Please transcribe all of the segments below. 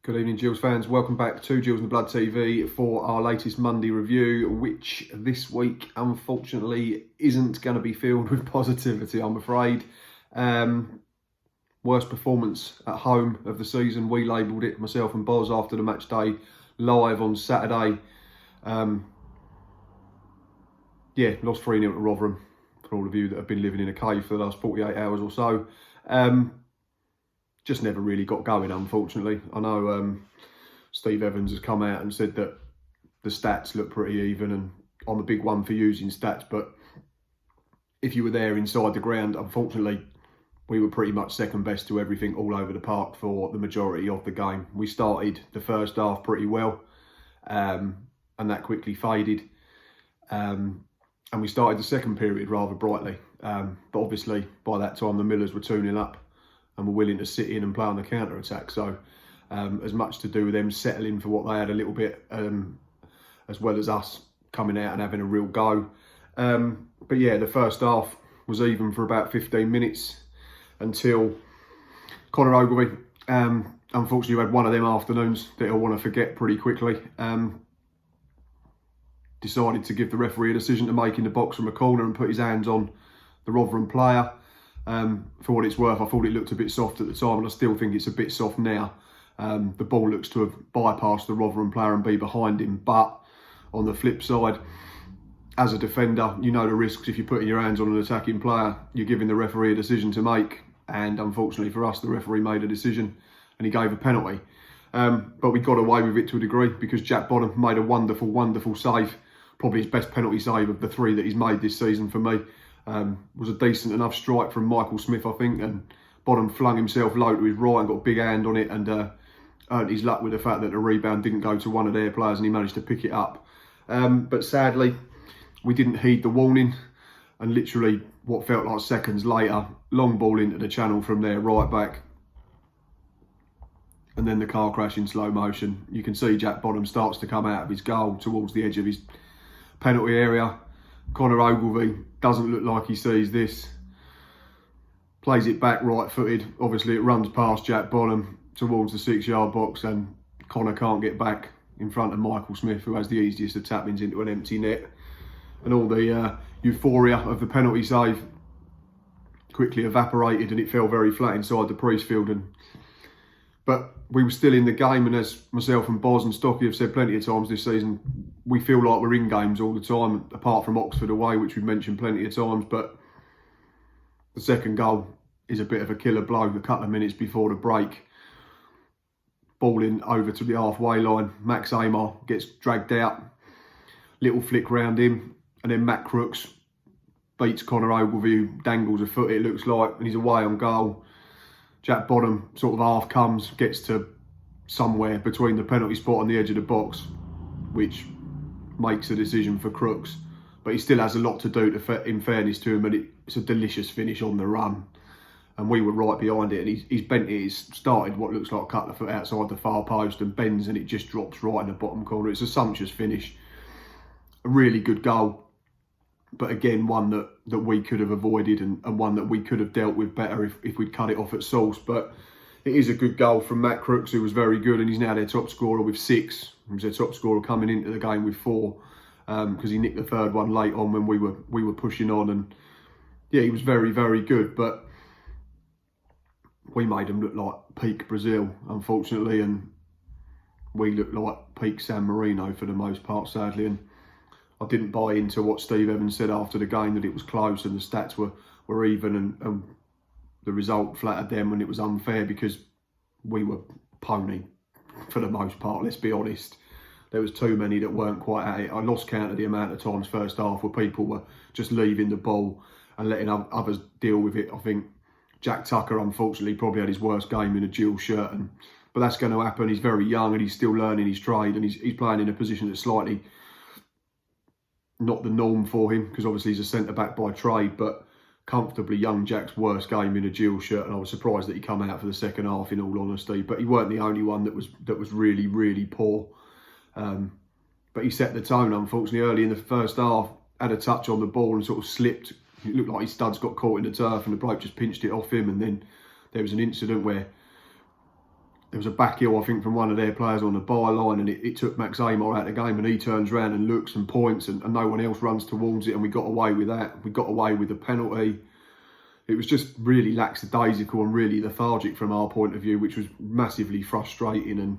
Good evening, Gills fans. Welcome back to Gills and the Blood TV for our latest Monday review, which this week, unfortunately, isn't going to be filled with positivity, I'm afraid. Worst performance at home of the season. We labelled it, myself and Boz, after the match day live on Saturday. Lost 3-0 to Rotherham, for all of you that have been living in a cave for the last 48 hours or so. Just never really got going, unfortunately. I know Steve Evans has come out and said that the stats look pretty even, and I'm a big one for using stats, but if you were there inside the ground, unfortunately, we were pretty much second best to everything all over the park for the majority of the game. We started the first half pretty well, and that quickly faded. And we started the second period rather brightly. But obviously, by that time, the Millers were tuning up and were willing to sit in and play on the counter-attack. So as much to do with them settling for what they had a little bit, as well as us coming out and having a real go. But yeah, the first half was even for about 15 minutes until Conor Ogilvie, unfortunately, had one of them afternoons that he'll want to forget pretty quickly. Decided to give the referee a decision to make in the box from a corner and put his hands on the Rotherham player. For what it's worth, I thought it looked a bit soft at the time, and I still think it's a bit soft now. The ball looks to have bypassed the Rotherham player and be behind him. But on the flip side, as a defender, you know the risks if you're putting your hands on an attacking player. You're giving the referee a decision to make. And unfortunately for us, the referee made a decision and he gave a penalty. But we got away with it to a degree because Jack Bonham made a wonderful, wonderful save. Probably his best penalty save of the three that he's made this season for me. Was a decent enough strike from Michael Smith, I think, and Bonham flung himself low to his right and got a big hand on it, and earned his luck with the fact that the rebound didn't go to one of their players and he managed to pick it up. But sadly, we didn't heed the warning, and literally what felt like seconds later, long ball into the channel from their right back, and then the car crash in slow motion. You can see Jack Bonham starts to come out of his goal towards the edge of his penalty area. Conor Ogilvie doesn't look like he sees this. Plays it back right-footed. Obviously, it runs past Jack Bonham towards the 6-yard box, and Conor can't get back in front of Michael Smith, who has the easiest of tap-ins into an empty net. And all the euphoria of the penalty save quickly evaporated, and it fell very flat inside the Priestfield. But we were still in the game, and as myself and Boz and Stocky have said plenty of times this season, we feel like we're in games all the time, apart from Oxford away, which we've mentioned plenty of times. But the second goal is a bit of a killer blow a couple of minutes before the break. Ball in over to the halfway line. Max Amar gets dragged out. Little flick round him, and then Matt Crooks beats Conor Ogilvie, dangles a foot, it looks like, and he's away on goal. Jack Bonham sort of half comes, gets to somewhere between the penalty spot and the edge of the box, which makes a decision for Crooks. But he still has a lot to do, in fairness to him, and it's a delicious finish on the run. And we were right behind it, and he's bent it, he's started what looks like a couple of foot outside the far post and bends, and it just drops right in the bottom corner. It's a sumptuous finish. A really good goal. But again, one that we could have avoided, and one that we could have dealt with better if we'd cut it off at source. But it is a good goal from Matt Crooks, who was very good, and he's now their top scorer with 6. He was their top scorer coming into the game with 4, because he nicked the third one late on when we were pushing on. And yeah, he was very, very good. But we made him look like peak Brazil, unfortunately, and we looked like peak San Marino for the most part, sadly. And I didn't buy into what Steve Evans said after the game, that it was close and the stats were even, and the result flattered them and it was unfair, because we were pony for the most part, let's be honest. There was too many that weren't quite at it. I lost count of the amount of times first half where people were just leaving the ball and letting others deal with it. I think Jack Tucker, unfortunately, probably had his worst game in a Gill shirt, but that's going to happen. He's very young and he's still learning his trade, and he's playing in a position that's slightly not the norm for him, because obviously he's a centre-back by trade, but comfortably young Jack's worst game in a Gill shirt, and I was surprised that he come out for the second half, in all honesty. But he weren't the only one that was really, really poor. But he set the tone, unfortunately, early in the first half, had a touch on the ball and sort of slipped. It looked like his studs got caught in the turf and the bloke just pinched it off him, and then there was an incident where there was a back heel, I think, from one of their players on the byline, and it took Max Amar out of the game, and he turns around and looks and points, and no one else runs towards it, and we got away with that. We got away with the penalty. It was just really lackadaisical and really lethargic from our point of view, which was massively frustrating. And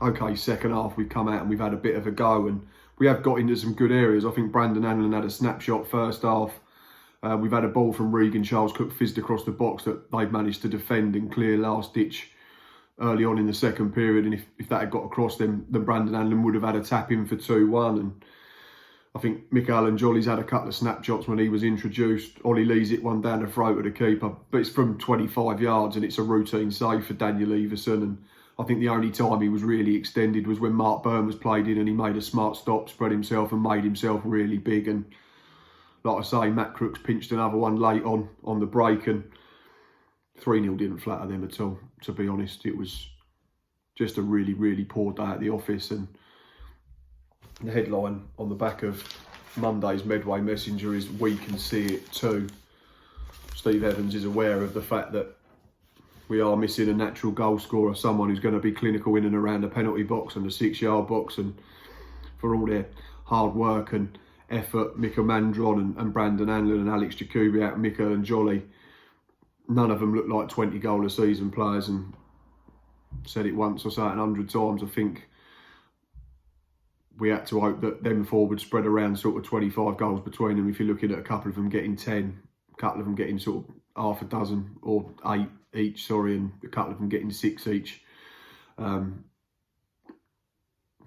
okay, second half we've come out and we've had a bit of a go, and we have got into some good areas. I think Brandon Allen had a snapshot first half. We've had a ball from Regan Charles Cook fizzed across the box that they've managed to defend and clear last ditch early on in the second period. And if that had got across, then Brandon Allen would have had a tap in for 2-1. And I think Michael and Jolly's had a couple of snapshots when he was introduced. Ollie Lee's hit one down the throat of the keeper, but it's from 25 yards and it's a routine save for Daniel Everson. And I think the only time he was really extended was when Mark Byrne was played in and he made a smart stop, spread himself and made himself really big. And like I say, Matt Crooks pinched another one late on the break, and 3-0 didn't flatter them at all, to be honest. It was just a really, really poor day at the office. And the headline on the back of Monday's Medway Messenger is "We can see it too." Steve Evans is aware of the fact that we are missing a natural goal scorer, someone who's going to be clinical in and around the penalty box and the 6-yard box. And for all their hard work and effort, Mika Mandron and Brandon Anlin and Alex Jakubiak, Mika and Jolly, none of them look like 20-goal a season players. And said it once, I say it 100 times, I think we had to hope that them four would spread around sort of 25 goals between them. If you're looking at a couple of them getting 10, a couple of them getting sort of half a dozen or 8 each, and a couple of them getting 6 each.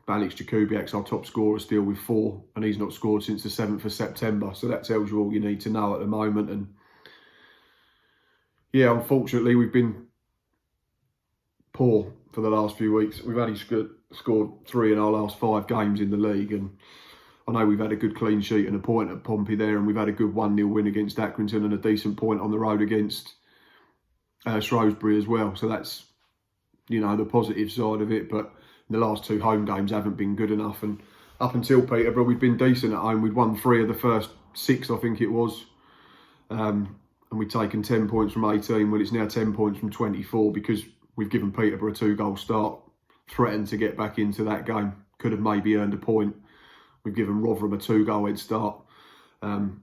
Alex Jakubiak's our top scorer still with 4, and he's not scored since the 7th of September. So that tells you all you need to know at the moment. And yeah, unfortunately, we've been poor for the last few weeks. We've only scored 3 in our last 5 games in the league, and I know we've had a good clean sheet and a point at Pompey there, and we've had a good 1-0 win against Accrington and a decent point on the road against Shrewsbury as well. So that's, you know, the positive side of it. But the last 2 home games haven't been good enough, and up until Peterborough we'd been decent at home. We'd won 3 of the first 6, I think it was, and we'd taken 10 points from 18. Well, it's now 10 points from 24 because we've given Peterborough a 2-goal start, threatened to get back into that game, could have maybe earned a point. We've given Rotherham a 2-goal head start, and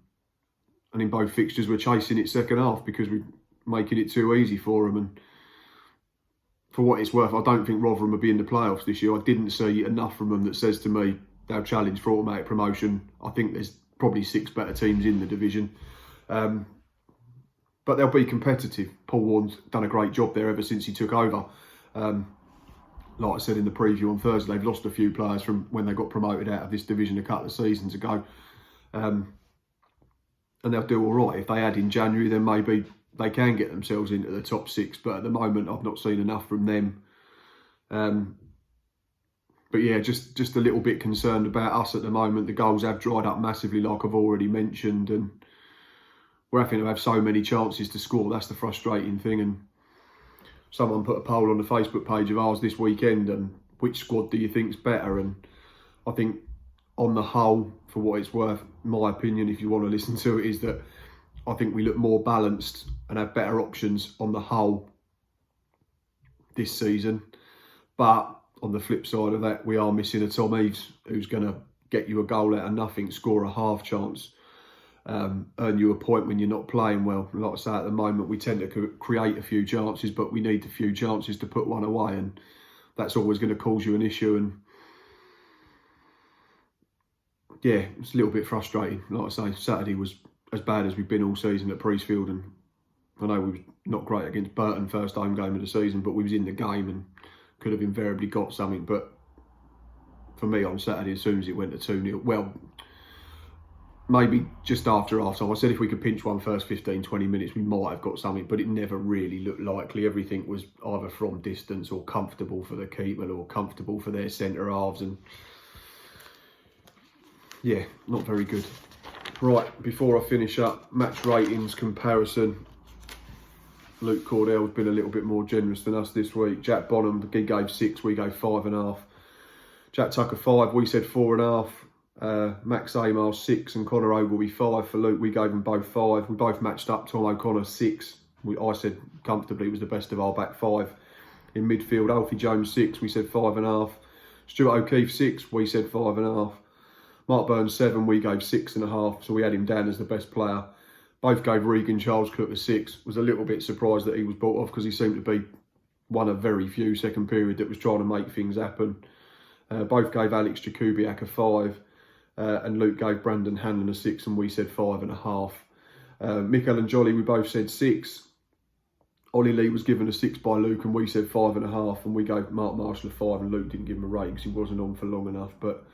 in both fixtures we're chasing it second half because we're making it too easy for them. And for what it's worth, I don't think Rotherham will be in the playoffs this year. I didn't see enough from them that says to me they'll challenge for automatic promotion. I think there's probably 6 better teams in the division. But they'll be competitive. Paul Warren's done a great job there ever since he took over. Like I said in the preview on Thursday, they've lost a few players from when they got promoted out of this division a couple of seasons ago. And they'll do all right. If they add in January, then maybe they can get themselves into the top 6, but at the moment I've not seen enough from them. But yeah, just a little bit concerned about us at the moment. The goals have dried up massively, like I've already mentioned, and we're having to have so many chances to score. That's the frustrating thing. And someone put a poll on the Facebook page of ours this weekend, and which squad do you think's better? And I think on the whole, for what it's worth, my opinion, if you want to listen to it, is that I think we look more balanced and have better options on the whole this season. But on the flip side of that, we are missing a Tom Eaves who's going to get you a goal out of nothing, score a half chance, earn you a point when you're not playing well. Like I say, at the moment we tend to create a few chances, but we need a few chances to put one away, and that's always going to cause you an issue. And yeah, it's a little bit frustrating. Like I say, Saturday was as bad as we've been all season at Priestfield, and I know we were not great against Burton first home game of the season, but we was in the game and could have invariably got something. But for me on Saturday, as soon as it went to 2-0, well, maybe just after half-time, I said if we could pinch one first 15, 20 minutes, we might have got something, but it never really looked likely. Everything was either from distance or comfortable for the keeper or comfortable for their centre halves, and yeah, not very good. Right, before I finish up, match ratings comparison. Luke Cordell's been a little bit more generous than us this week. Jack Bonham, he gave 6, we gave 5.5. Jack Tucker 5, we said 4.5. Max Amar 6 and Connor Ogilvie 5 for Luke. We gave them both 5. We both matched up. Tom O'Connor 6, I said comfortably it was the best of our back five. In midfield, Alfie Jones 6, we said 5.5. Stuart O'Keefe 6, we said 5.5. Mark Burns 7, we gave 6.5. So we had him down as the best player. Both gave Regan Charles Cook a 6. Was a little bit surprised that he was brought off because he seemed to be one of very few second period that was trying to make things happen. Both gave Alex Jakubiak a 5. And Luke gave Brandon Hanlon a 6, and we said 5.5. Mikel and Jolly, we both said 6. Ollie Lee was given a 6 by Luke, and we said 5.5. And we gave Mark Marshall a 5, and Luke didn't give him a rating because he wasn't on for long enough. But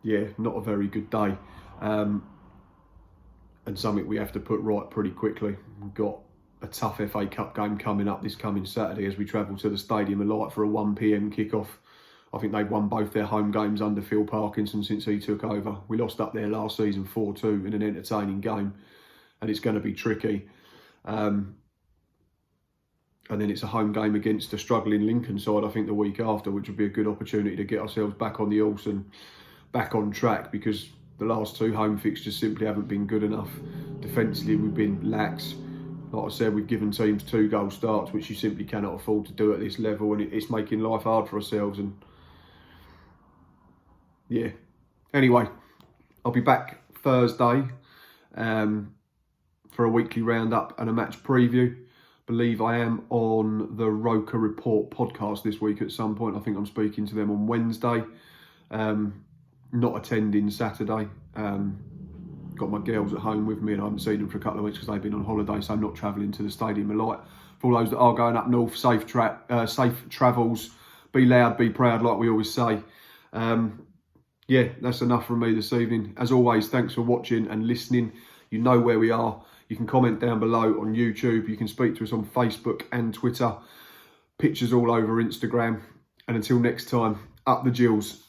yeah, not a very good day. And something we have to put right pretty quickly. We've got a tough FA Cup game coming up this coming Saturday as we travel to the Stadium of Light for a 1 PM kickoff. I think they've won both their home games under Phil Parkinson since he took over. We lost up there last season 4-2 in an entertaining game, and it's going to be tricky. And then it's a home game against a struggling Lincoln side, I think, the week after, which would be a good opportunity to get ourselves back on the horse and back on track, because the last 2 home fixtures simply haven't been good enough. Defensively, we've been lax. Like I said, we've given teams 2-goal starts, which you simply cannot afford to do at this level, and it's making life hard for ourselves. And yeah, anyway, I'll be back Thursday for a weekly roundup and a match preview. Believe I am on the Roker Report podcast this week at some point. I think I'm speaking to them on Wednesday. Not attending Saturday. Got my girls at home with me, and I haven't seen them for a couple of weeks because they've been on holiday, so I'm not travelling to the Stadium of Light. For all those that are going up north, safe travels. Be loud, be proud, like we always say. Yeah, that's enough from me this evening. As always, thanks for watching and listening. You know where we are. You can comment down below on YouTube. You can speak to us on Facebook and Twitter. Pictures all over Instagram. And until next time, up the Gills.